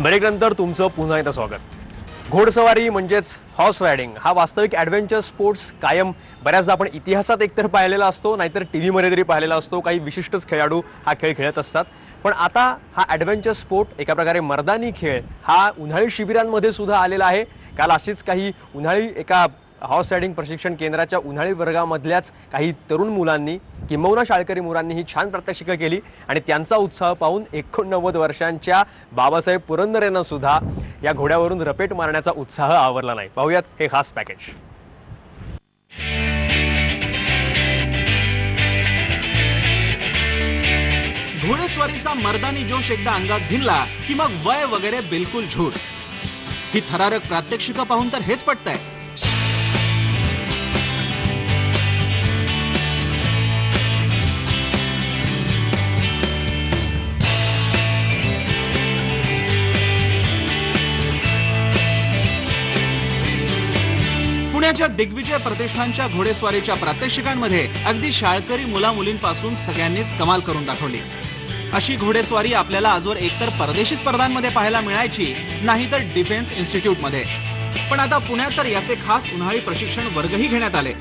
ब्रेकनंतर तुमचं पुन्हा एकदा स्वागत। घोडसवारी म्हणजेच हॉर्स रायडिंग हा वास्तविक ॲडव्हेंचर स्पोर्ट्स कायम बऱ्याचदा आपण इतिहासात एकतर पाहिलेला असतो, नाहीतर टीव्हीमध्ये तरी पाहिलेला असतो। काही विशिष्टच खेळाडू हा खेळ खेळत असतात, पण आता हा ॲडव्हेंचर स्पोर्ट एका प्रकारे मर्दानी खेळ हा उन्हाळी शिबिरांमध्ये सुद्धा आलेला आहे। काल अशीच काही उन्हाळी एका हॉर्स रायडिंग प्रशिक्षण केंद्राच्या उन्हाळी वर्गामधल्याच काही तरुण मुलांनी किंबहुना शाळकरी मुलांनी ही छान प्रात्यक्षिकं केली आणि त्यांचा उत्साह पाहून 89 वर्षांच्या बाबासाहेब पुरंदरेंना सुद्धा या घोड्यावरून रपेट मारण्याचा उत्साह आवरला नाही। पाहूयात हे खास पॅकेज। घोडेस्वारीचा मर्दानी जोश एकदा अंगात भिनला की मग वय वगैरे बिलकुल झूट। ही थरारक प्रात्यक्षिकं पाहून तर हेच पटतंय। पुण्याच्या दिग्विजय प्रतिष्ठानच्या घोडेस्वारीच्या प्रात्यक्षिकांमध्ये अगदी शाळकरी मुला मुलींपासून सगळ्यांनीच कमाल करून दाखवली। अशी घोडेस्वारी आपल्याला आजवर एकतर परदेशी स्पर्धांमध्ये पाहायला मिळायची, नाहीतर डिफेन्स इन्स्टिट्यूटमध्ये। पण आता पुण्यात तर याचे खास उन्हाळी प्रशिक्षण वर्गही घेण्यात आले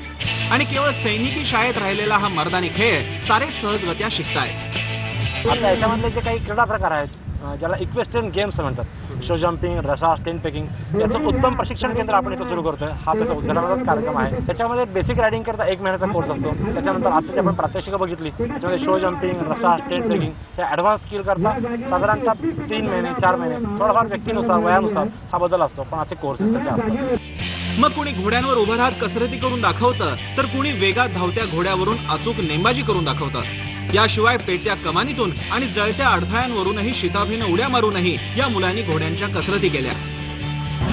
आणि केवळ सैनिकी शाळेत राहिलेला हा मर्दानी खेळ सारे सहजगत्या शिकतायत। आता याच्यामधले जे काही क्रीडा प्रकार आहेत ज्याला इक्वेस्ट्रियन गेम्स म्हणतात, शो जम्पिंग, रसा, टेंट पेकिंग, याचं उत्तम प्रशिक्षण केंद्र आपण इथं सुरू करतोय। हा त्याचा उद्घाटनाचा कार्यक्रम आहे। त्याच्यामध्ये बेसिक रायडिंग करता 1 महिन्याचा कोर्स असतो। त्याच्यानंतर आता आपण प्रात्यक्षिकं बघितली, त्याच्यामध्ये शो जम्पिंग, रसा, टेंट पेकिंग हे ॲडव्हान्स स्किल करता साधारणतः 3 महिने 4 महिने थोडाफार व्यक्तीनुसार वयानुसार हा बदल असतो, पण असे कोर्सेस त्याचे असतात। मग कुणी घोड्यांवर उभं राहत कसरती करून दाखवतं, तर कुणी वेगात धावत्या घोड्यावरून अचूक नेमबाजी करून दाखवतं। याशिवाय पेट्या कमानीतून आणि जळत्या अडथळ्यांवरूनही शिताफीनं उड्या मारूनही या मुलांनी घोड्यांच्या कसरती केल्या।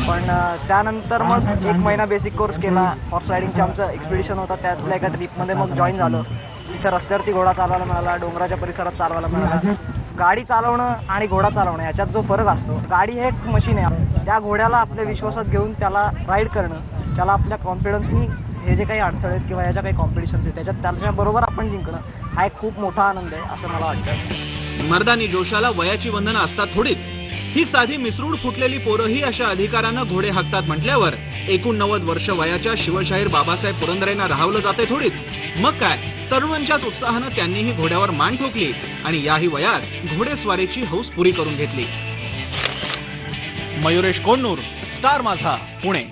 पण त्यानंतर मग 1 महिना बेसिक कोर्स केला। हॉर्स रायडिंगचा आमचं एक्सपिडिशन होता, त्यातल्या एका ट्रिपमध्ये मग जॉईन झालो। तिथे रस्त्यावरती घोडा चालवायला मिळाला, डोंगराच्या परिसरात चालवायला मिळाला। गाडी चालवणं आणि घोडा चालवणं याच्यात जो फरक असतो, गाडी हे एक मशीन आहे, त्या घोड्याला आपल्या विश्वासात घेऊन त्याला राईड करणं, त्याला आपल्या कॉन्फिडन्सनी हे जे काही अडथळे आहेत किंवा याच्या काही कॉम्पिटिशन्स आहेत त्याच्यात त्याच्याबरोबर आपण जिंकणं हा एक खूप मोठा आनंद आहे असं मला वाटतं। मर्दानी जोशाला वयाची बंधनं असतात थोडीच। ही साधी मिसरूड फुटलेली पोरंही अशा अधिकारानं घोडे हाकतात म्हटल्यावर 89 वर्ष वयाच्या शिवशाहीर बाबासाहेब पुरंदरेंना राहवलं जाते थोडीच। मग काय, तरुणांच्याच उत्साहानं त्यांनीही घोड्यावर मान ठोकली आणि याही वयात घोडेस्वारीची हौस पुरी करून घेतली। मयुरेश कोन्नूर, स्टार माझा, पुणे।